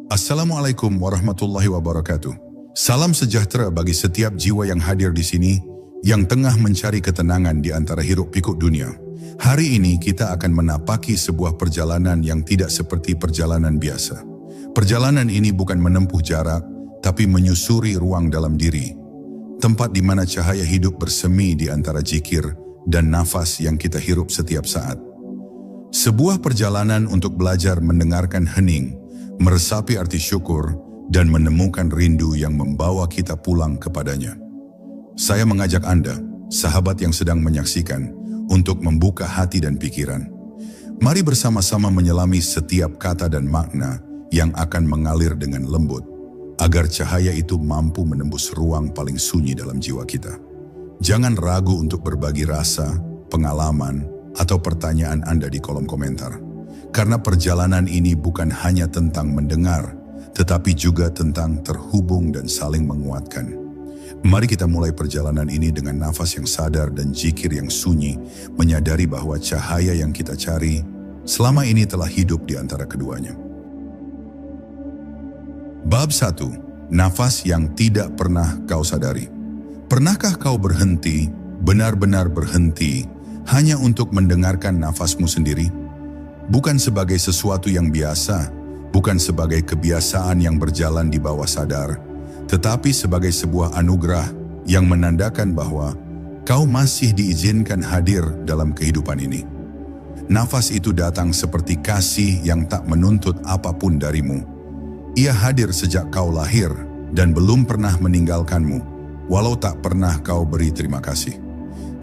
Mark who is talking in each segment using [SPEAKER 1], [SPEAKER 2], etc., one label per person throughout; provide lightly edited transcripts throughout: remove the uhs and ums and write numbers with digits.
[SPEAKER 1] Assalamualaikum warahmatullahi wabarakatuh. Salam sejahtera bagi setiap jiwa yang hadir di sini, yang tengah mencari ketenangan di antara hiruk-pikuk dunia. Hari ini kita akan menapaki sebuah perjalanan yang tidak seperti perjalanan biasa. Perjalanan ini bukan menempuh jarak, tapi menyusuri ruang dalam diri. Tempat di mana cahaya hidup bersemi di antara zikir dan nafas yang kita hirup setiap saat. Sebuah perjalanan untuk belajar mendengarkan hening, meresapi arti syukur, dan menemukan rindu yang membawa kita pulang kepadanya. Saya mengajak Anda, sahabat yang sedang menyaksikan, untuk membuka hati dan pikiran. Mari bersama-sama menyelami setiap kata dan makna yang akan mengalir dengan lembut, agar cahaya itu mampu menembus ruang paling sunyi dalam jiwa kita. Jangan ragu untuk berbagi rasa, pengalaman, atau pertanyaan Anda di kolom komentar. Karena perjalanan ini bukan hanya tentang mendengar, tetapi juga tentang terhubung dan saling menguatkan. Mari kita mulai perjalanan ini dengan nafas yang sadar dan zikir yang sunyi, menyadari bahwa cahaya yang kita cari selama ini telah hidup di antara keduanya. Bab 1. Nafas yang tidak pernah kau sadari. Pernahkah kau berhenti, benar-benar berhenti, hanya untuk mendengarkan nafasmu sendiri? Bukan sebagai sesuatu yang biasa, bukan sebagai kebiasaan yang berjalan di bawah sadar, tetapi sebagai sebuah anugerah yang menandakan bahwa kau masih diizinkan hadir dalam kehidupan ini. Nafas itu datang seperti kasih yang tak menuntut apapun darimu. Ia hadir sejak kau lahir dan belum pernah meninggalkanmu, walau tak pernah kau beri terima kasih.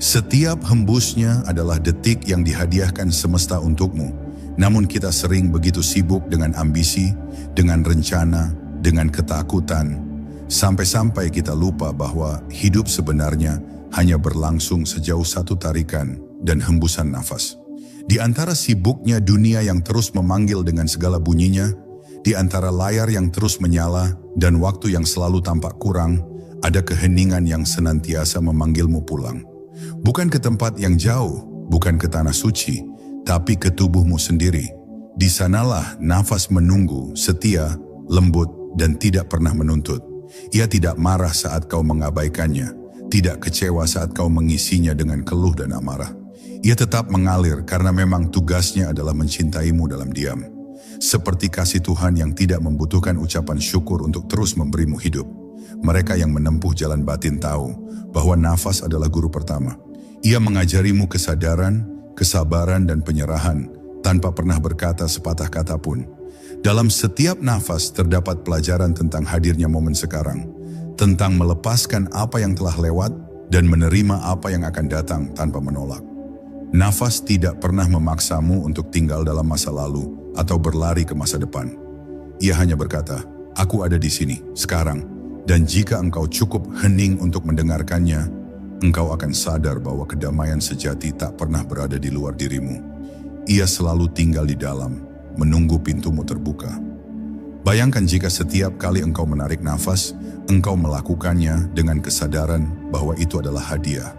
[SPEAKER 1] Setiap hembusnya adalah detik yang dihadiahkan semesta untukmu. Namun kita sering begitu sibuk dengan ambisi, dengan rencana, dengan ketakutan, sampai-sampai kita lupa bahwa hidup sebenarnya hanya berlangsung sejauh satu tarikan dan hembusan nafas. Di antara sibuknya dunia yang terus memanggil dengan segala bunyinya, di antara layar yang terus menyala dan waktu yang selalu tampak kurang, ada keheningan yang senantiasa memanggilmu pulang. Bukan ke tempat yang jauh, bukan ke tanah suci, tapi ke tubuhmu sendiri. Di sanalah nafas menunggu, setia, lembut, dan tidak pernah menuntut. Ia tidak marah saat kau mengabaikannya, tidak kecewa saat kau mengisinya dengan keluh dan amarah. Ia tetap mengalir karena memang tugasnya adalah mencintaimu dalam diam. Seperti kasih Tuhan yang tidak membutuhkan ucapan syukur untuk terus memberimu hidup. Mereka yang menempuh jalan batin tahu bahwa nafas adalah guru pertama. Ia mengajarimu kesadaran, kesabaran, dan penyerahan tanpa pernah berkata sepatah kata pun. Dalam setiap nafas terdapat pelajaran tentang hadirnya momen sekarang, tentang melepaskan apa yang telah lewat dan menerima apa yang akan datang tanpa menolak. Nafas tidak pernah memaksamu untuk tinggal dalam masa lalu atau berlari ke masa depan. Ia hanya berkata, "Aku ada di sini, sekarang." Dan jika engkau cukup hening untuk mendengarkannya, engkau akan sadar bahwa kedamaian sejati tak pernah berada di luar dirimu. Ia selalu tinggal di dalam, menunggu pintumu terbuka. Bayangkan jika setiap kali engkau menarik nafas, engkau melakukannya dengan kesadaran bahwa itu adalah hadiah.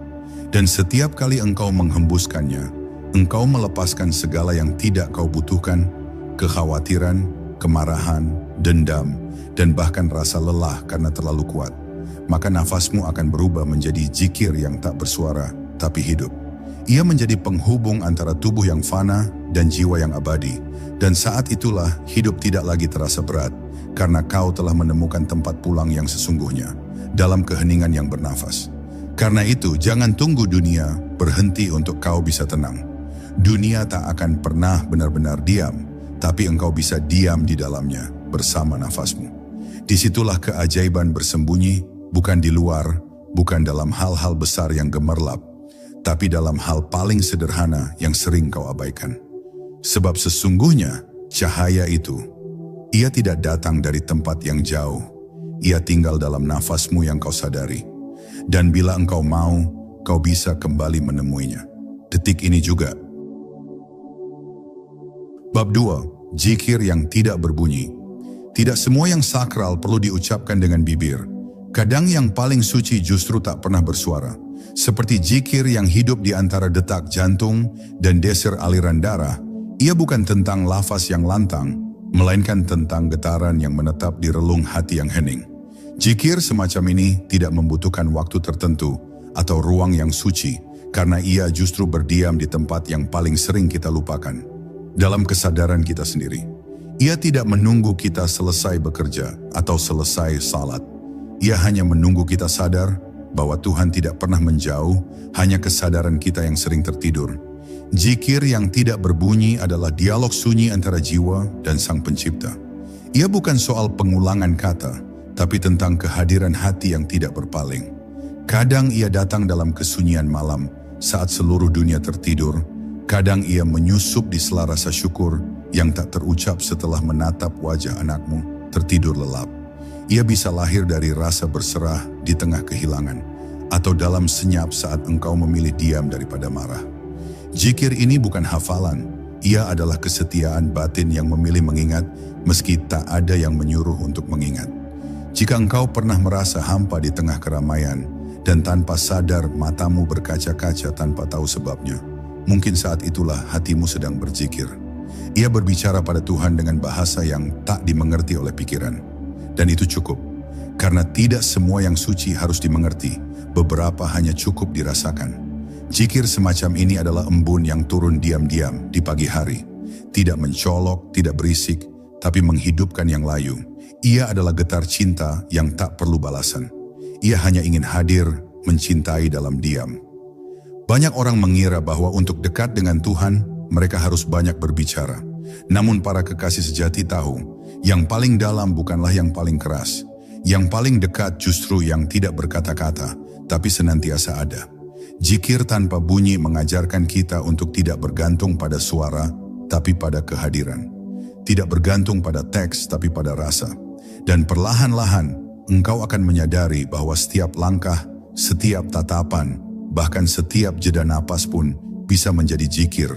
[SPEAKER 1] Dan setiap kali engkau menghembuskannya, engkau melepaskan segala yang tidak kau butuhkan, kekhawatiran, kemarahan, dendam, dan bahkan rasa lelah karena terlalu kuat. Maka nafasmu akan berubah menjadi zikir yang tak bersuara, tapi hidup. Ia menjadi penghubung antara tubuh yang fana dan jiwa yang abadi. Dan saat itulah hidup tidak lagi terasa berat, karena kau telah menemukan tempat pulang yang sesungguhnya, dalam keheningan yang bernafas. Karena itu, jangan tunggu dunia berhenti untuk kau bisa tenang. Dunia tak akan pernah benar-benar diam, tapi engkau bisa diam di dalamnya bersama nafasmu. Disitulah keajaiban bersembunyi, bukan di luar, bukan dalam hal-hal besar yang gemerlap, tapi dalam hal paling sederhana yang sering kau abaikan. Sebab sesungguhnya cahaya itu, ia tidak datang dari tempat yang jauh, ia tinggal dalam nafasmu yang kau sadari. Dan bila engkau mau, kau bisa kembali menemuinya. Detik ini juga. Bab 2. Zikir yang tidak berbunyi. Tidak semua yang sakral perlu diucapkan dengan bibir. Kadang yang paling suci justru tak pernah bersuara. Seperti zikir yang hidup di antara detak jantung dan desir aliran darah, ia bukan tentang lafaz yang lantang, melainkan tentang getaran yang menetap di relung hati yang hening. Zikir semacam ini tidak membutuhkan waktu tertentu atau ruang yang suci, karena ia justru berdiam di tempat yang paling sering kita lupakan, dalam kesadaran kita sendiri. Ia tidak menunggu kita selesai bekerja atau selesai salat. Ia hanya menunggu kita sadar bahwa Tuhan tidak pernah menjauh, hanya kesadaran kita yang sering tertidur. Zikir yang tidak berbunyi adalah dialog sunyi antara jiwa dan Sang Pencipta. Ia bukan soal pengulangan kata, tapi tentang kehadiran hati yang tidak berpaling. Kadang ia datang dalam kesunyian malam saat seluruh dunia tertidur. Kadang ia menyusup di sela rasa syukur yang tak terucap setelah menatap wajah anakmu tertidur lelap. Ia bisa lahir dari rasa berserah di tengah kehilangan, atau dalam senyap saat engkau memilih diam daripada marah. Zikir ini bukan hafalan, ia adalah kesetiaan batin yang memilih mengingat meski tak ada yang menyuruh untuk mengingat. Jika engkau pernah merasa hampa di tengah keramaian dan tanpa sadar matamu berkaca-kaca tanpa tahu sebabnya, mungkin saat itulah hatimu sedang berzikir. Ia berbicara pada Tuhan dengan bahasa yang tak dimengerti oleh pikiran. Dan itu cukup, karena tidak semua yang suci harus dimengerti, beberapa hanya cukup dirasakan. Zikir semacam ini adalah embun yang turun diam-diam di pagi hari. Tidak mencolok, tidak berisik, tapi menghidupkan yang layu. Ia adalah getar cinta yang tak perlu balasan. Ia hanya ingin hadir, mencintai dalam diam. Banyak orang mengira bahwa untuk dekat dengan Tuhan, mereka harus banyak berbicara. Namun para kekasih sejati tahu, yang paling dalam bukanlah yang paling keras. Yang paling dekat justru yang tidak berkata-kata, tapi senantiasa ada. Zikir tanpa bunyi mengajarkan kita untuk tidak bergantung pada suara, tapi pada kehadiran. Tidak bergantung pada teks, tapi pada rasa. Dan perlahan-lahan, engkau akan menyadari bahwa setiap langkah, setiap tatapan, bahkan setiap jeda napas pun bisa menjadi zikir,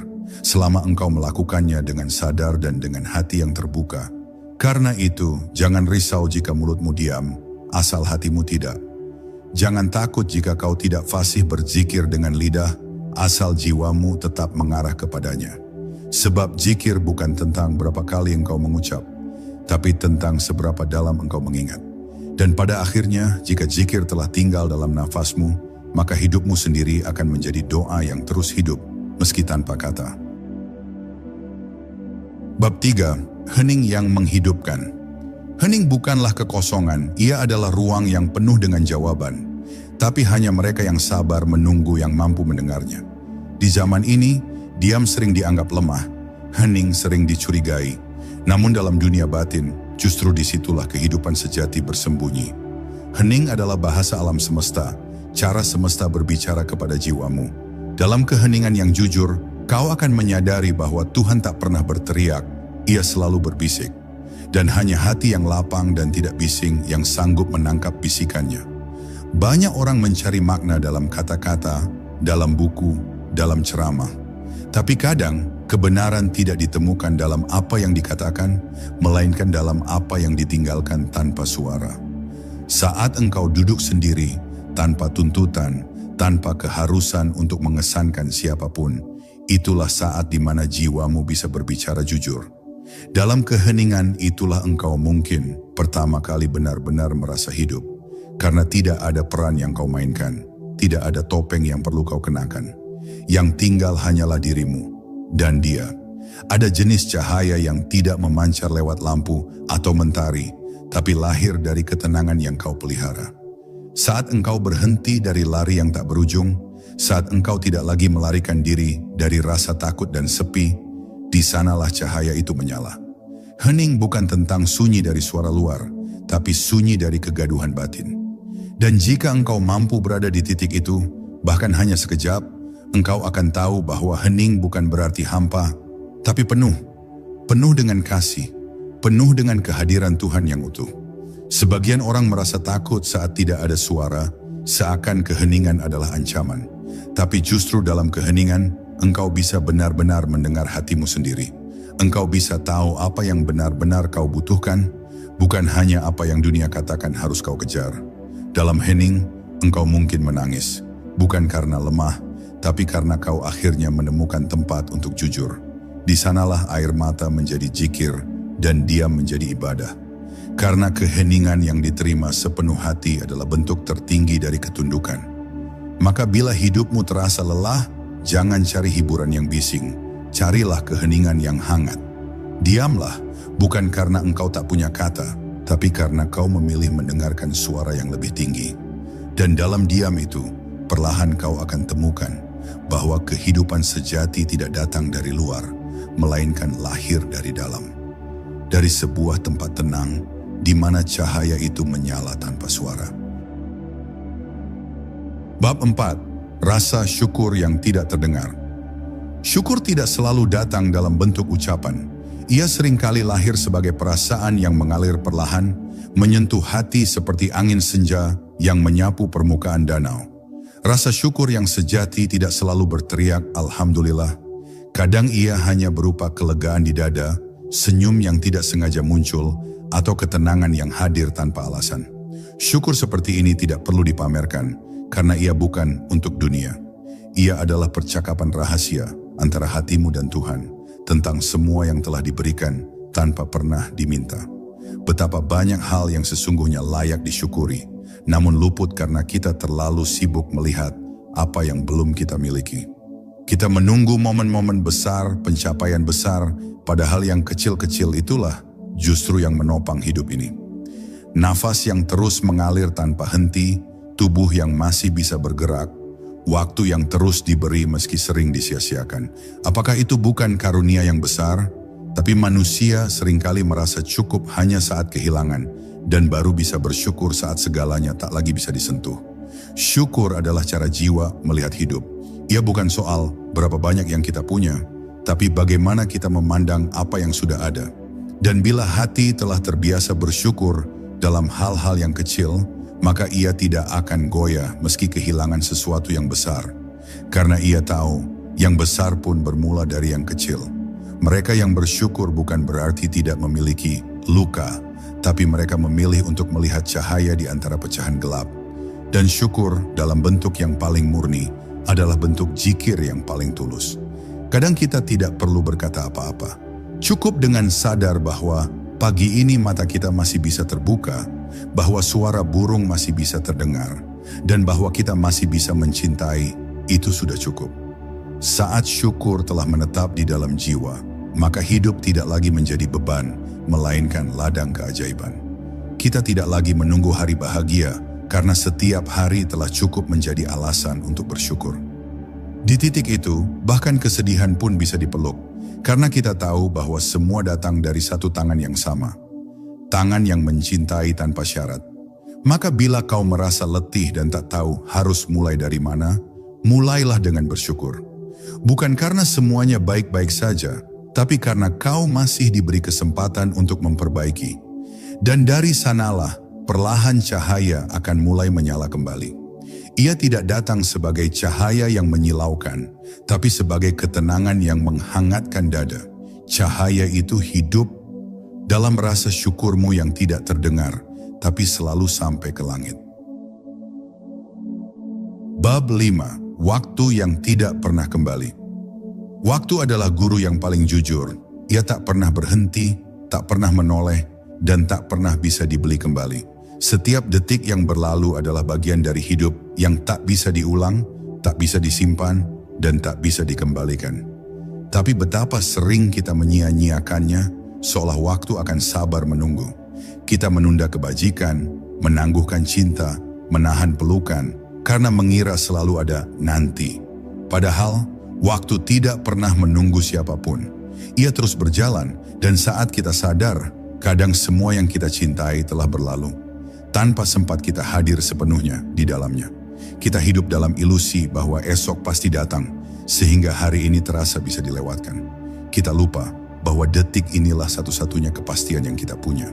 [SPEAKER 1] selama engkau melakukannya dengan sadar dan dengan hati yang terbuka. Karena itu, jangan risau jika mulutmu diam, asal hatimu tidak. Jangan takut jika kau tidak fasih berzikir dengan lidah, asal jiwamu tetap mengarah kepadanya. Sebab zikir bukan tentang berapa kali engkau mengucap, tapi tentang seberapa dalam engkau mengingat. Dan pada akhirnya, jika zikir telah tinggal dalam nafasmu, maka hidupmu sendiri akan menjadi doa yang terus hidup, meski tanpa kata. Bab 3. Hening yang menghidupkan. Hening bukanlah kekosongan, ia adalah ruang yang penuh dengan jawaban. Tapi hanya mereka yang sabar menunggu yang mampu mendengarnya. Di zaman ini, diam sering dianggap lemah, hening sering dicurigai. Namun dalam dunia batin, justru disitulah kehidupan sejati bersembunyi. Hening adalah bahasa alam semesta, cara semesta berbicara kepada jiwamu. Dalam keheningan yang jujur, kau akan menyadari bahwa Tuhan tak pernah berteriak, ia selalu berbisik. Dan hanya hati yang lapang dan tidak bising yang sanggup menangkap bisikannya. Banyak orang mencari makna dalam kata-kata, dalam buku, dalam ceramah. Tapi kadang, kebenaran tidak ditemukan dalam apa yang dikatakan, melainkan dalam apa yang ditinggalkan tanpa suara. Saat engkau duduk sendiri, tanpa tuntutan, tanpa keharusan untuk mengesankan siapapun, itulah saat di mana jiwamu bisa berbicara jujur. Dalam keheningan itulah engkau mungkin pertama kali benar-benar merasa hidup, karena tidak ada peran yang kau mainkan, tidak ada topeng yang perlu kau kenakan. Yang tinggal hanyalah dirimu dan Dia. Ada jenis cahaya yang tidak memancar lewat lampu atau mentari, tapi lahir dari ketenangan yang kau pelihara. Saat engkau berhenti dari lari yang tak berujung, saat engkau tidak lagi melarikan diri dari rasa takut dan sepi, di sanalah cahaya itu menyala. Hening bukan tentang sunyi dari suara luar, tapi sunyi dari kegaduhan batin. Dan jika engkau mampu berada di titik itu, bahkan hanya sekejap, engkau akan tahu bahwa hening bukan berarti hampa, tapi penuh dengan kasih, penuh dengan kehadiran Tuhan yang utuh. Sebagian orang merasa takut saat tidak ada suara, seakan keheningan adalah ancaman. Tapi justru dalam keheningan, engkau bisa benar-benar mendengar hatimu sendiri. Engkau bisa tahu apa yang benar-benar kau butuhkan, bukan hanya apa yang dunia katakan harus kau kejar. Dalam hening, engkau mungkin menangis, bukan karena lemah, tapi karena kau akhirnya menemukan tempat untuk jujur. Di sanalah air mata menjadi zikir dan diam menjadi ibadah. Karena keheningan yang diterima sepenuh hati adalah bentuk tertinggi dari ketundukan. Maka bila hidupmu terasa lelah, jangan cari hiburan yang bising, carilah keheningan yang hangat. Diamlah, bukan karena engkau tak punya kata, tapi karena kau memilih mendengarkan suara yang lebih tinggi. Dan dalam diam itu, perlahan kau akan temukan bahwa kehidupan sejati tidak datang dari luar, melainkan lahir dari dalam. Dari sebuah tempat tenang, di mana cahaya itu menyala tanpa suara. Bab 4. Rasa syukur yang tidak terdengar. Syukur tidak selalu datang dalam bentuk ucapan. Ia seringkali lahir sebagai perasaan yang mengalir perlahan, menyentuh hati seperti angin senja yang menyapu permukaan danau. Rasa syukur yang sejati tidak selalu berteriak "Alhamdulillah". Kadang ia hanya berupa kelegaan di dada, senyum yang tidak sengaja muncul, atau ketenangan yang hadir tanpa alasan. Syukur seperti ini tidak perlu dipamerkan, karena ia bukan untuk dunia. Ia adalah percakapan rahasia antara hatimu dan Tuhan, tentang semua yang telah diberikan tanpa pernah diminta. Betapa banyak hal yang sesungguhnya layak disyukuri, namun luput karena kita terlalu sibuk melihat apa yang belum kita miliki. Kita menunggu momen-momen besar, pencapaian besar, padahal yang kecil-kecil itulah justru yang menopang hidup ini. Nafas yang terus mengalir tanpa henti, tubuh yang masih bisa bergerak, waktu yang terus diberi meski sering disia-siakan. Apakah itu bukan karunia yang besar? Tapi manusia seringkali merasa cukup hanya saat kehilangan dan baru bisa bersyukur saat segalanya tak lagi bisa disentuh. Syukur adalah cara jiwa melihat hidup. Ia bukan soal berapa banyak yang kita punya, tapi bagaimana kita memandang apa yang sudah ada. Dan bila hati telah terbiasa bersyukur dalam hal-hal yang kecil, maka ia tidak akan goyah meski kehilangan sesuatu yang besar. Karena ia tahu, yang besar pun bermula dari yang kecil. Mereka yang bersyukur bukan berarti tidak memiliki luka, tapi mereka memilih untuk melihat cahaya di antara pecahan gelap. Dan syukur dalam bentuk yang paling murni adalah bentuk zikir yang paling tulus. Kadang kita tidak perlu berkata apa-apa. Cukup dengan sadar bahwa pagi ini mata kita masih bisa terbuka, bahwa suara burung masih bisa terdengar, dan bahwa kita masih bisa mencintai, itu sudah cukup. Saat syukur telah menetap di dalam jiwa, maka hidup tidak lagi menjadi beban, melainkan ladang keajaiban. Kita tidak lagi menunggu hari bahagia, karena setiap hari telah cukup menjadi alasan untuk bersyukur. Di titik itu, bahkan kesedihan pun bisa dipeluk, karena kita tahu bahwa semua datang dari satu tangan yang sama. Tangan yang mencintai tanpa syarat. Maka bila kau merasa letih dan tak tahu harus mulai dari mana, mulailah dengan bersyukur. Bukan karena semuanya baik-baik saja, tapi karena kau masih diberi kesempatan untuk memperbaiki. Dan dari sanalah, perlahan cahaya akan mulai menyala kembali. Ia tidak datang sebagai cahaya yang menyilaukan, tapi sebagai ketenangan yang menghangatkan dada. Cahaya itu hidup dalam rasa syukurmu yang tidak terdengar, tapi selalu sampai ke langit. Bab 5. Waktu yang tidak pernah kembali. Waktu adalah guru yang paling jujur. Ia tak pernah berhenti, tak pernah menoleh, dan tak pernah bisa dibeli kembali. Setiap detik yang berlalu adalah bagian dari hidup yang tak bisa diulang, tak bisa disimpan, dan tak bisa dikembalikan. Tapi betapa sering kita menyia-nyiakannya, seolah waktu akan sabar menunggu. Kita menunda kebajikan, menangguhkan cinta, menahan pelukan, karena mengira selalu ada nanti. Padahal, waktu tidak pernah menunggu siapapun. Ia terus berjalan, dan saat kita sadar, kadang semua yang kita cintai telah berlalu, tanpa sempat kita hadir sepenuhnya di dalamnya. Kita hidup dalam ilusi bahwa esok pasti datang, sehingga hari ini terasa bisa dilewatkan. Kita lupa bahwa detik inilah satu-satunya kepastian yang kita punya.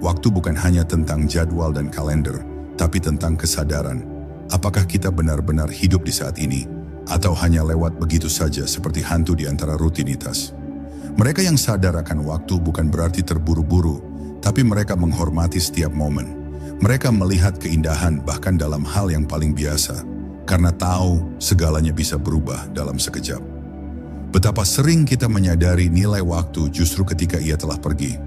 [SPEAKER 1] Waktu bukan hanya tentang jadwal dan kalender, tapi tentang kesadaran. Apakah kita benar-benar hidup di saat ini, atau hanya lewat begitu saja seperti hantu di antara rutinitas? Mereka yang sadar akan waktu bukan berarti terburu-buru, tapi mereka menghormati setiap momen. Mereka melihat keindahan bahkan dalam hal yang paling biasa, karena tahu segalanya bisa berubah dalam sekejap. Betapa sering kita menyadari nilai waktu justru ketika ia telah pergi.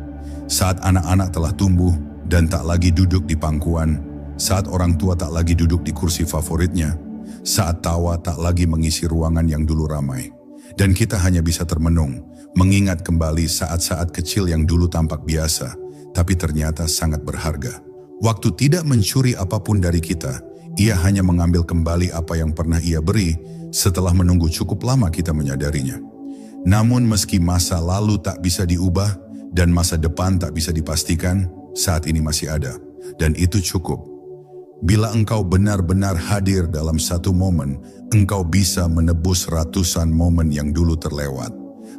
[SPEAKER 1] Saat anak-anak telah tumbuh dan tak lagi duduk di pangkuan, saat orang tua tak lagi duduk di kursi favoritnya, saat tawa tak lagi mengisi ruangan yang dulu ramai. Dan kita hanya bisa termenung, mengingat kembali saat-saat kecil yang dulu tampak biasa, tapi ternyata sangat berharga. Waktu tidak mencuri apapun dari kita, ia hanya mengambil kembali apa yang pernah ia beri setelah menunggu cukup lama kita menyadarinya. Namun meski masa lalu tak bisa diubah, dan masa depan tak bisa dipastikan, saat ini masih ada. Dan itu cukup. Bila engkau benar-benar hadir dalam satu momen, engkau bisa menebus ratusan momen yang dulu terlewat.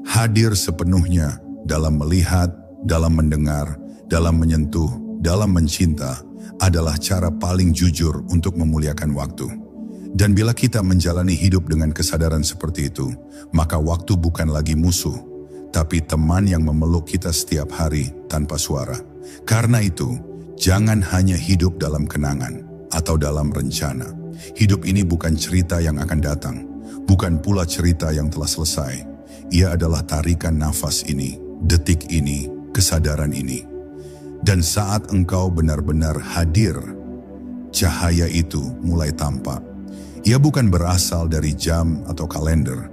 [SPEAKER 1] Hadir sepenuhnya dalam melihat, dalam mendengar, dalam menyentuh, dalam mencinta, adalah cara paling jujur untuk memuliakan waktu. Dan bila kita menjalani hidup dengan kesadaran seperti itu, maka waktu bukan lagi musuh, tapi teman yang memeluk kita setiap hari tanpa suara. Karena itu, jangan hanya hidup dalam kenangan atau dalam rencana. Hidup ini bukan cerita yang akan datang, bukan pula cerita yang telah selesai. Ia adalah tarikan nafas ini, detik ini, kesadaran ini. Dan saat engkau benar-benar hadir, cahaya itu mulai tampak. Ia bukan berasal dari jam atau kalender,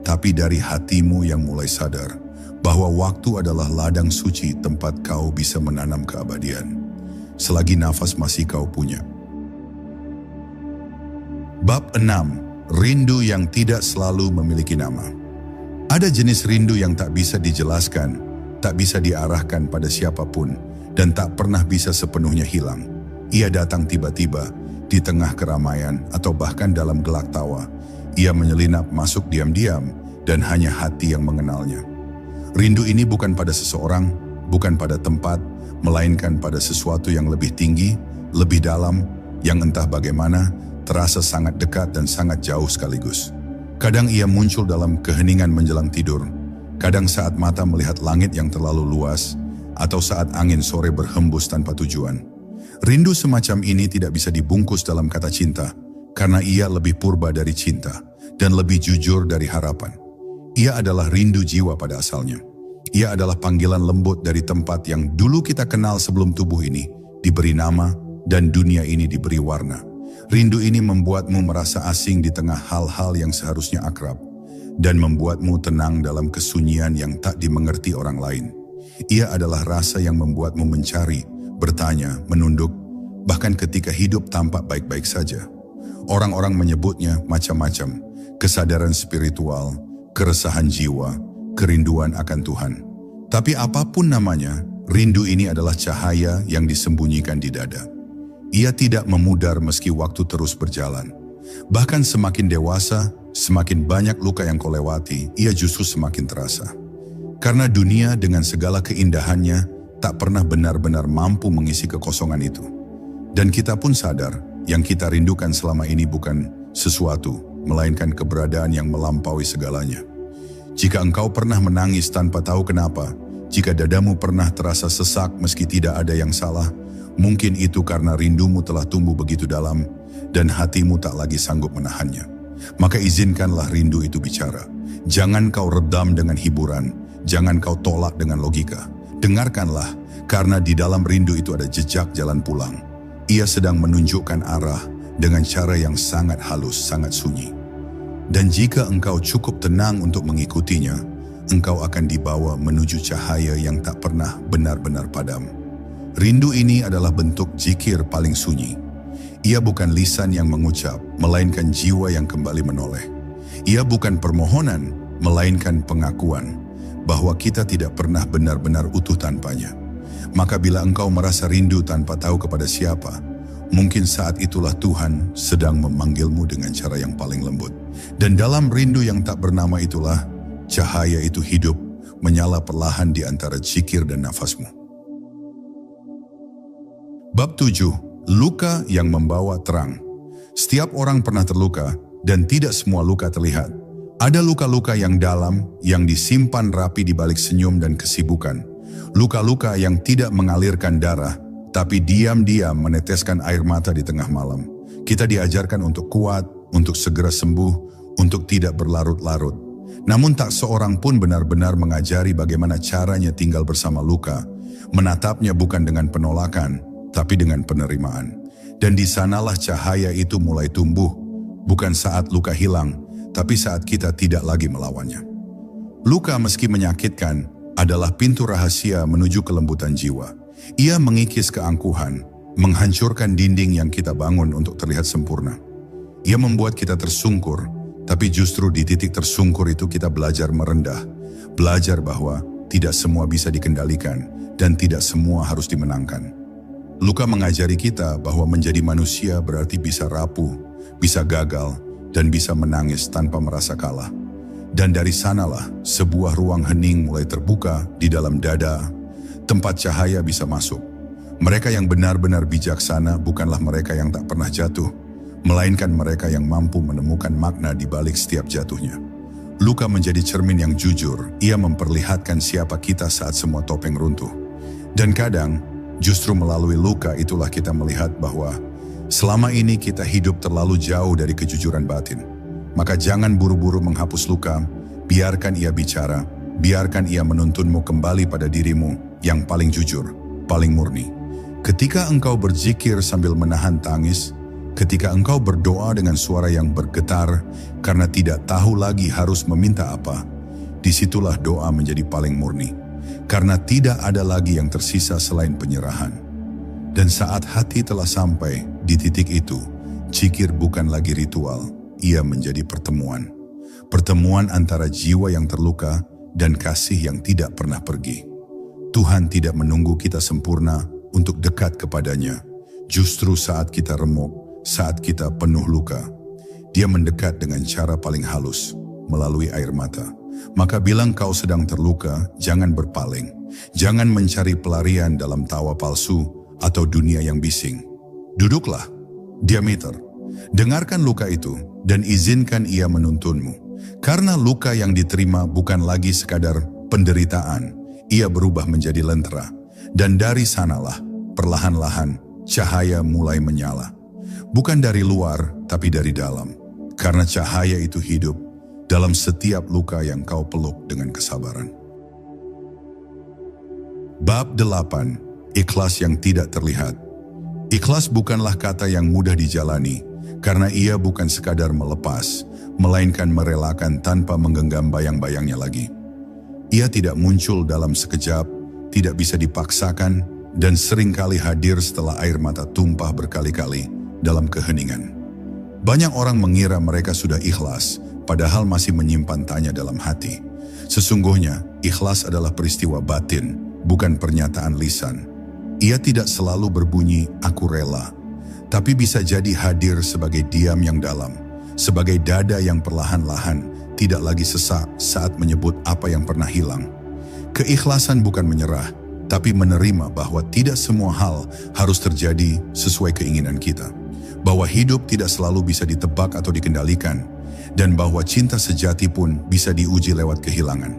[SPEAKER 1] tapi dari hatimu yang mulai sadar bahwa waktu adalah ladang suci tempat kau bisa menanam keabadian, selagi nafas masih kau punya. Bab 6. Rindu yang tidak selalu memiliki nama. Ada jenis rindu yang tak bisa dijelaskan, tak bisa diarahkan pada siapapun, dan tak pernah bisa sepenuhnya hilang. Ia datang tiba-tiba, di tengah keramaian, atau bahkan dalam gelak tawa. Ia menyelinap masuk diam-diam, dan hanya hati yang mengenalnya. Rindu ini bukan pada seseorang, bukan pada tempat, melainkan pada sesuatu yang lebih tinggi, lebih dalam, yang entah bagaimana, terasa sangat dekat dan sangat jauh sekaligus. Kadang ia muncul dalam keheningan menjelang tidur, kadang saat mata melihat langit yang terlalu luas, atau saat angin sore berhembus tanpa tujuan. Rindu semacam ini tidak bisa dibungkus dalam kata cinta, karena ia lebih purba dari cinta, dan lebih jujur dari harapan. Ia adalah rindu jiwa pada asalnya. Ia adalah panggilan lembut dari tempat yang dulu kita kenal sebelum tubuh ini diberi nama dan dunia ini diberi warna. Rindu ini membuatmu merasa asing di tengah hal-hal yang seharusnya akrab, dan membuatmu tenang dalam kesunyian yang tak dimengerti orang lain. Ia adalah rasa yang membuatmu mencari, bertanya, menunduk, bahkan ketika hidup tampak baik-baik saja. Orang-orang menyebutnya macam-macam, kesadaran spiritual, keresahan jiwa, kerinduan akan Tuhan. Tapi apapun namanya, rindu ini adalah cahaya yang disembunyikan di dada. Ia tidak memudar meski waktu terus berjalan. Bahkan semakin dewasa, semakin banyak luka yang kau lewati, ia justru semakin terasa. Karena dunia dengan segala keindahannya tak pernah benar-benar mampu mengisi kekosongan itu. Dan kita pun sadar, yang kita rindukan selama ini bukan sesuatu, melainkan keberadaan yang melampaui segalanya. Jika engkau pernah menangis tanpa tahu kenapa, jika dadamu pernah terasa sesak meski tidak ada yang salah, mungkin itu karena rindumu telah tumbuh begitu dalam dan hatimu tak lagi sanggup menahannya. Maka izinkanlah rindu itu bicara. Jangan kau redam dengan hiburan, jangan kau tolak dengan logika. Dengarkanlah, karena di dalam rindu itu ada jejak jalan pulang. Ia sedang menunjukkan arah dengan cara yang sangat halus, sangat sunyi. Dan jika engkau cukup tenang untuk mengikutinya, engkau akan dibawa menuju cahaya yang tak pernah benar-benar padam. Rindu ini adalah bentuk zikir paling sunyi. Ia bukan lisan yang mengucap, melainkan jiwa yang kembali menoleh. Ia bukan permohonan, melainkan pengakuan bahwa kita tidak pernah benar-benar utuh tanpanya. Maka bila engkau merasa rindu tanpa tahu kepada siapa, mungkin saat itulah Tuhan sedang memanggilmu dengan cara yang paling lembut. Dan dalam rindu yang tak bernama itulah, cahaya itu hidup, menyala perlahan di antara zikir dan nafasmu. Bab 7. Luka yang membawa terang. Setiap orang pernah terluka, dan tidak semua luka terlihat. Ada luka-luka yang dalam, yang disimpan rapi di balik senyum dan kesibukan. Luka-luka yang tidak mengalirkan darah, tapi diam-diam meneteskan air mata di tengah malam. Kita diajarkan untuk kuat, untuk segera sembuh, untuk tidak berlarut-larut. Namun tak seorang pun benar-benar mengajari bagaimana caranya tinggal bersama luka, menatapnya bukan dengan penolakan, tapi dengan penerimaan. Dan di sanalah cahaya itu mulai tumbuh, bukan saat luka hilang, tapi saat kita tidak lagi melawannya. Luka meski menyakitkan adalah pintu rahasia menuju kelembutan jiwa. Ia mengikis keangkuhan, menghancurkan dinding yang kita bangun untuk terlihat sempurna. Ia membuat kita tersungkur, tapi justru di titik tersungkur itu kita belajar merendah, belajar bahwa tidak semua bisa dikendalikan dan tidak semua harus dimenangkan. Luka mengajari kita bahwa menjadi manusia berarti bisa rapuh, bisa gagal, dan bisa menangis tanpa merasa kalah. Dan dari sanalah sebuah ruang hening mulai terbuka di dalam dada, tempat cahaya bisa masuk. Mereka yang benar-benar bijaksana bukanlah mereka yang tak pernah jatuh, melainkan mereka yang mampu menemukan makna di balik setiap jatuhnya. Luka menjadi cermin yang jujur, ia memperlihatkan siapa kita saat semua topeng runtuh. Dan kadang, justru melalui luka itulah kita melihat bahwa selama ini kita hidup terlalu jauh dari kejujuran batin. Maka jangan buru-buru menghapus luka, biarkan ia bicara, biarkan ia menuntunmu kembali pada dirimu yang paling jujur, paling murni. Ketika engkau berzikir sambil menahan tangis, ketika engkau berdoa dengan suara yang bergetar karena tidak tahu lagi harus meminta apa, disitulah doa menjadi paling murni. Karena tidak ada lagi yang tersisa selain penyerahan. Dan saat hati telah sampai di titik itu, zikir bukan lagi ritual, ia menjadi pertemuan. Pertemuan antara jiwa yang terluka dan kasih yang tidak pernah pergi. Tuhan tidak menunggu kita sempurna untuk dekat kepadanya. Justru saat kita remuk, saat kita penuh luka, dia mendekat dengan cara paling halus, melalui air mata. Maka bila kau sedang terluka, jangan berpaling. Jangan mencari pelarian dalam tawa palsu atau dunia yang bising. Duduklah, diameter. Dengarkan luka itu dan izinkan ia menuntunmu. Karena luka yang diterima bukan lagi sekadar penderitaan, ia berubah menjadi lentera. Dan dari sanalah, perlahan-lahan, cahaya mulai menyala. Bukan dari luar, tapi dari dalam. Karena cahaya itu hidup dalam setiap luka yang kau peluk dengan kesabaran. Bab 8. Ikhlas yang tidak terlihat. Ikhlas bukanlah kata yang mudah dijalani, karena ia bukan sekadar melepas, melainkan merelakan tanpa menggenggam bayang-bayangnya lagi. Ia tidak muncul dalam sekejap, tidak bisa dipaksakan, dan seringkali hadir setelah air mata tumpah berkali-kali dalam keheningan. Banyak orang mengira mereka sudah ikhlas, padahal masih menyimpan tanya dalam hati. Sesungguhnya, ikhlas adalah peristiwa batin, bukan pernyataan lisan. Ia tidak selalu berbunyi, aku rela, tapi bisa jadi hadir sebagai diam yang dalam, sebagai dada yang perlahan-lahan, tidak lagi sesak saat menyebut apa yang pernah hilang. Keikhlasan bukan menyerah, tapi menerima bahwa tidak semua hal harus terjadi sesuai keinginan kita. Bahwa hidup tidak selalu bisa ditebak atau dikendalikan, dan bahwa cinta sejati pun bisa diuji lewat kehilangan.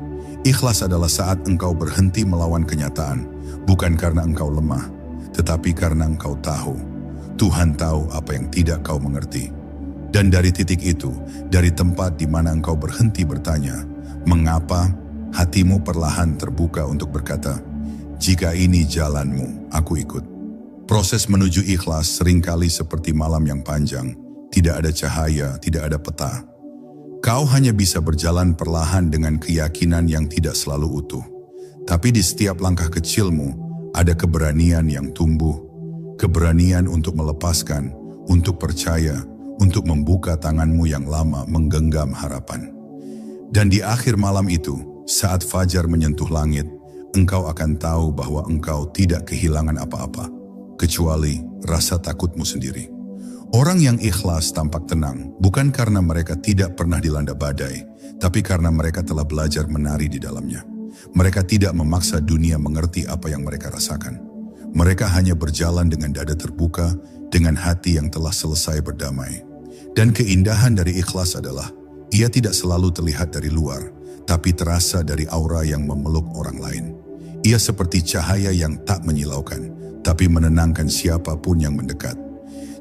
[SPEAKER 1] Ikhlas adalah saat engkau berhenti melawan kenyataan, bukan karena engkau lemah, tetapi karena engkau tahu. Tuhan tahu apa yang tidak kau mengerti. Dan dari titik itu, dari tempat di mana engkau berhenti bertanya, mengapa, hatimu perlahan terbuka untuk berkata, jika ini jalanmu, aku ikut. Proses menuju ikhlas seringkali seperti malam yang panjang, tidak ada cahaya, tidak ada peta. Kau hanya bisa berjalan perlahan dengan keyakinan yang tidak selalu utuh. Tapi di setiap langkah kecilmu, ada keberanian yang tumbuh. Keberanian untuk melepaskan, untuk percaya, untuk membuka tanganmu yang lama menggenggam harapan. Dan di akhir malam itu, saat fajar menyentuh langit, engkau akan tahu bahwa engkau tidak kehilangan apa-apa, kecuali rasa takutmu sendiri. Orang yang ikhlas tampak tenang, bukan karena mereka tidak pernah dilanda badai, tapi karena mereka telah belajar menari di dalamnya. Mereka tidak memaksa dunia mengerti apa yang mereka rasakan. Mereka hanya berjalan dengan dada terbuka, dengan hati yang telah selesai berdamai. Dan keindahan dari ikhlas adalah, ia tidak selalu terlihat dari luar, tapi terasa dari aura yang memeluk orang lain. Ia seperti cahaya yang tak menyilaukan, tapi menenangkan siapapun yang mendekat.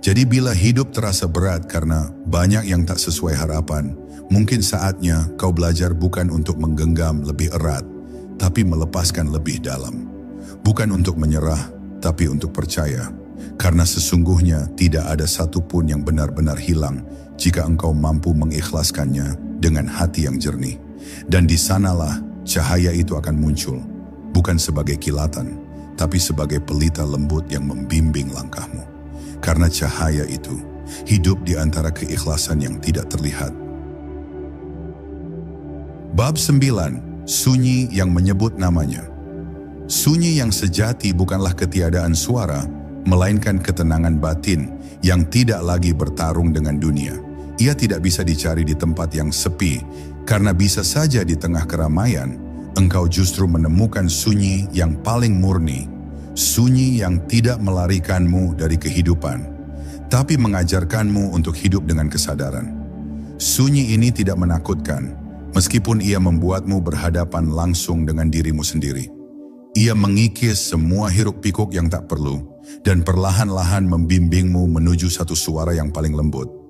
[SPEAKER 1] Jadi bila hidup terasa berat karena banyak yang tak sesuai harapan, mungkin saatnya kau belajar bukan untuk menggenggam lebih erat, tapi melepaskan lebih dalam. Bukan untuk menyerah, tapi untuk percaya. Karena sesungguhnya tidak ada satupun yang benar-benar hilang jika engkau mampu mengikhlaskannya dengan hati yang jernih. Dan di sanalah cahaya itu akan muncul, bukan sebagai kilatan, tapi sebagai pelita lembut yang membimbing langkahmu. Karena cahaya itu hidup di antara keikhlasan yang tidak terlihat. Bab 9. Sunyi yang menyebut namanya. Sunyi yang sejati bukanlah ketiadaan suara, melainkan ketenangan batin yang tidak lagi bertarung dengan dunia. Ia tidak bisa dicari di tempat yang sepi, karena bisa saja di tengah keramaian, engkau justru menemukan sunyi yang paling murni, sunyi yang tidak melarikanmu dari kehidupan, tapi mengajarkanmu untuk hidup dengan kesadaran. Sunyi ini tidak menakutkan, meskipun ia membuatmu berhadapan langsung dengan dirimu sendiri. Ia mengikis semua hiruk-pikuk yang tak perlu, dan perlahan-lahan membimbingmu menuju satu suara yang paling lembut.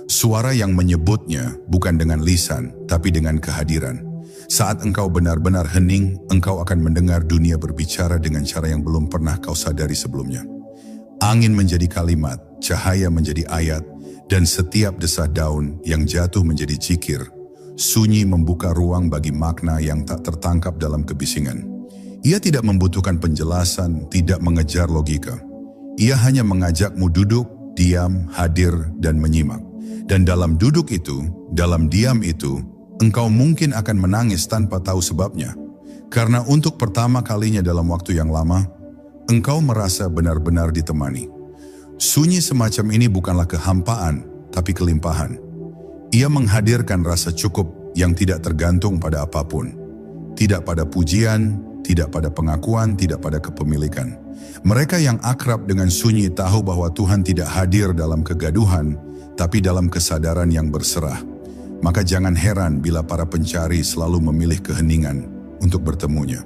[SPEAKER 1] Suara yang menyebutnya bukan dengan lisan, tapi dengan kehadiran. Saat engkau benar-benar hening, engkau akan mendengar dunia berbicara dengan cara yang belum pernah kau sadari sebelumnya. Angin menjadi kalimat, cahaya menjadi ayat, dan setiap desah daun yang jatuh menjadi zikir. Sunyi membuka ruang bagi makna yang tak tertangkap dalam kebisingan. Ia tidak membutuhkan penjelasan, tidak mengejar logika. Ia hanya mengajakmu duduk, diam, hadir, dan menyimak. Dan dalam duduk itu, dalam diam itu, engkau mungkin akan menangis tanpa tahu sebabnya. Karena untuk pertama kalinya dalam waktu yang lama, engkau merasa benar-benar ditemani. Sunyi semacam ini bukanlah kehampaan, tapi kelimpahan. Ia menghadirkan rasa cukup yang tidak tergantung pada apapun. Tidak pada pujian, tidak pada pengakuan, tidak pada kepemilikan. Mereka yang akrab dengan sunyi tahu bahwa Tuhan tidak hadir dalam kegaduhan, tapi dalam kesadaran yang berserah. Maka jangan heran bila para pencari selalu memilih keheningan untuk bertemunya.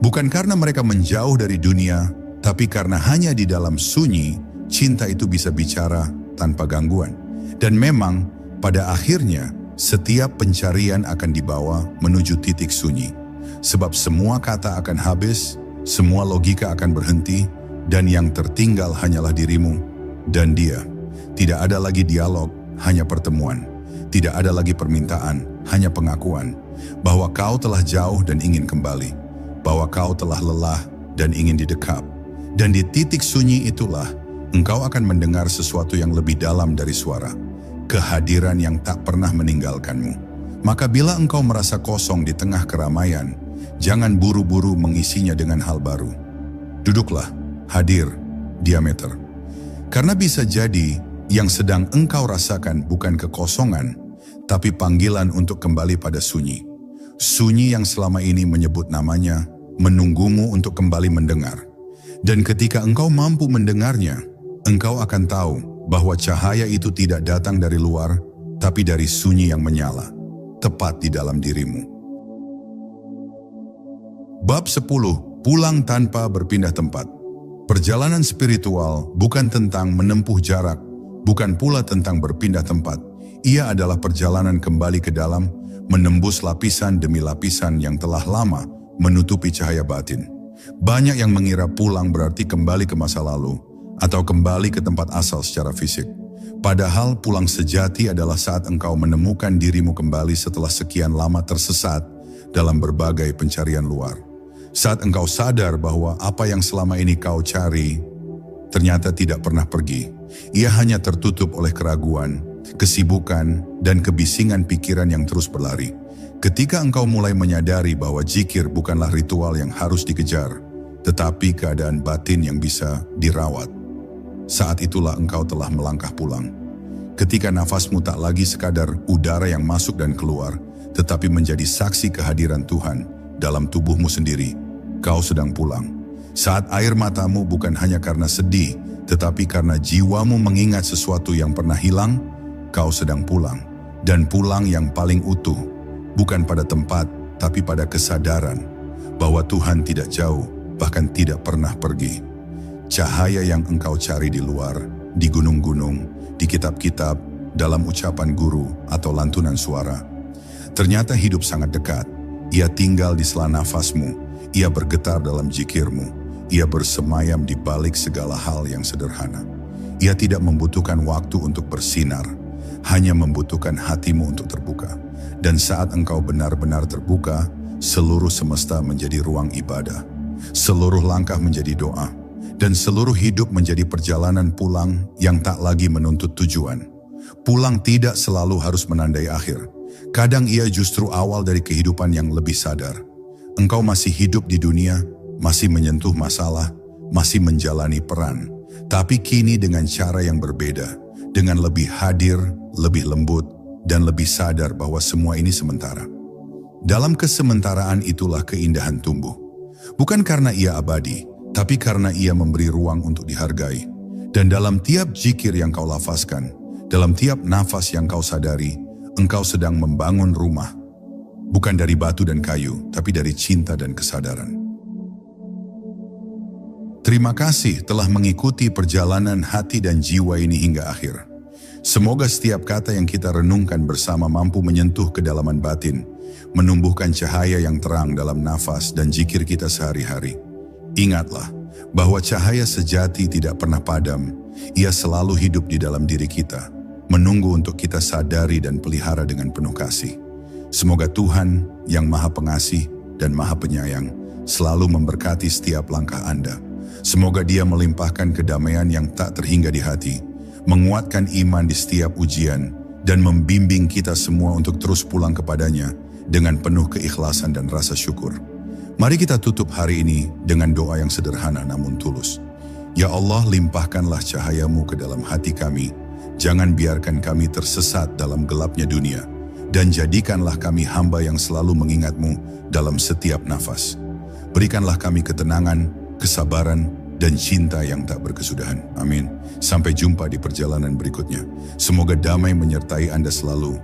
[SPEAKER 1] Bukan karena mereka menjauh dari dunia, tapi karena hanya di dalam sunyi, cinta itu bisa bicara tanpa gangguan. Dan memang, pada akhirnya, setiap pencarian akan dibawa menuju titik sunyi. Sebab semua kata akan habis, semua logika akan berhenti, dan yang tertinggal hanyalah dirimu dan dia. Tidak ada lagi dialog, hanya pertemuan. Tidak ada lagi permintaan, hanya pengakuan. Bahwa kau telah jauh dan ingin kembali. Bahwa kau telah lelah dan ingin didekap. Dan di titik sunyi itulah, engkau akan mendengar sesuatu yang lebih dalam dari suara. Kehadiran yang tak pernah meninggalkanmu. Maka bila engkau merasa kosong di tengah keramaian, jangan buru-buru mengisinya dengan hal baru. Duduklah, hadir, diameter. Karena bisa jadi yang sedang engkau rasakan bukan kekosongan, tapi panggilan untuk kembali pada sunyi. Sunyi yang selama ini menyebut namanya, menunggumu untuk kembali mendengar. Dan ketika engkau mampu mendengarnya, engkau akan tahu bahwa cahaya itu tidak datang dari luar, tapi dari sunyi yang menyala, tepat di dalam dirimu. Bab 10. Pulang tanpa berpindah tempat. Perjalanan spiritual bukan tentang menempuh jarak, bukan pula tentang berpindah tempat. Ia adalah perjalanan kembali ke dalam, menembus lapisan demi lapisan yang telah lama menutupi cahaya batin. Banyak yang mengira pulang berarti kembali ke masa lalu, atau kembali ke tempat asal secara fisik. Padahal pulang sejati adalah saat engkau menemukan dirimu kembali setelah sekian lama tersesat dalam berbagai pencarian luar. Saat engkau sadar bahwa apa yang selama ini kau cari ternyata tidak pernah pergi. Ia hanya tertutup oleh keraguan, kesibukan, dan kebisingan pikiran yang terus berlari. Ketika engkau mulai menyadari bahwa zikir bukanlah ritual yang harus dikejar, tetapi keadaan batin yang bisa dirawat, saat itulah engkau telah melangkah pulang. Ketika nafasmu tak lagi sekadar udara yang masuk dan keluar, tetapi menjadi saksi kehadiran Tuhan dalam tubuhmu sendiri, kau sedang pulang. Saat air matamu bukan hanya karena sedih, tetapi karena jiwamu mengingat sesuatu yang pernah hilang, kau sedang pulang. Dan pulang yang paling utuh, bukan pada tempat, tapi pada kesadaran bahwa Tuhan tidak jauh, bahkan tidak pernah pergi. Cahaya yang engkau cari di luar, di gunung-gunung, di kitab-kitab, dalam ucapan guru atau lantunan suara, ternyata hidup sangat dekat. Ia tinggal di sela nafasmu, ia bergetar dalam zikirmu, Ia bersemayam di balik segala hal yang sederhana. Ia tidak membutuhkan waktu untuk bersinar, hanya membutuhkan hatimu untuk terbuka. Dan saat engkau benar-benar terbuka, seluruh semesta menjadi ruang ibadah. Seluruh langkah menjadi doa, dan seluruh hidup menjadi perjalanan pulang yang tak lagi menuntut tujuan. Pulang tidak selalu harus menandai akhir. Kadang ia justru awal dari kehidupan yang lebih sadar. Engkau masih hidup di dunia, masih menyentuh masalah, masih menjalani peran. Tapi kini dengan cara yang berbeda, dengan lebih hadir, lebih lembut, dan lebih sadar bahwa semua ini sementara. Dalam kesementaraan itulah keindahan tumbuh. Bukan karena ia abadi, tapi karena ia memberi ruang untuk dihargai. Dan dalam tiap zikir yang kau lafazkan, dalam tiap nafas yang kau sadari, engkau sedang membangun rumah. Bukan dari batu dan kayu, tapi dari cinta dan kesadaran. Terima kasih telah mengikuti perjalanan hati dan jiwa ini hingga akhir. Semoga setiap kata yang kita renungkan bersama mampu menyentuh kedalaman batin, menumbuhkan cahaya yang terang dalam nafas dan zikir kita sehari-hari. Ingatlah bahwa cahaya sejati tidak pernah padam, ia selalu hidup di dalam diri kita, menunggu untuk kita sadari dan pelihara dengan penuh kasih. Semoga Tuhan yang Maha Pengasih dan Maha Penyayang selalu memberkati setiap langkah Anda. Semoga Dia melimpahkan kedamaian yang tak terhingga di hati, menguatkan iman di setiap ujian, dan membimbing kita semua untuk terus pulang kepadanya dengan penuh keikhlasan dan rasa syukur. Mari kita tutup hari ini dengan doa yang sederhana namun tulus. Ya Allah, limpahkanlah cahaya-Mu ke dalam hati kami. Jangan biarkan kami tersesat dalam gelapnya dunia. Dan jadikanlah kami hamba yang selalu mengingat-Mu dalam setiap nafas. Berikanlah kami ketenangan, kesabaran, dan cinta yang tak berkesudahan. Amin. Sampai jumpa di perjalanan berikutnya. Semoga damai menyertai Anda selalu.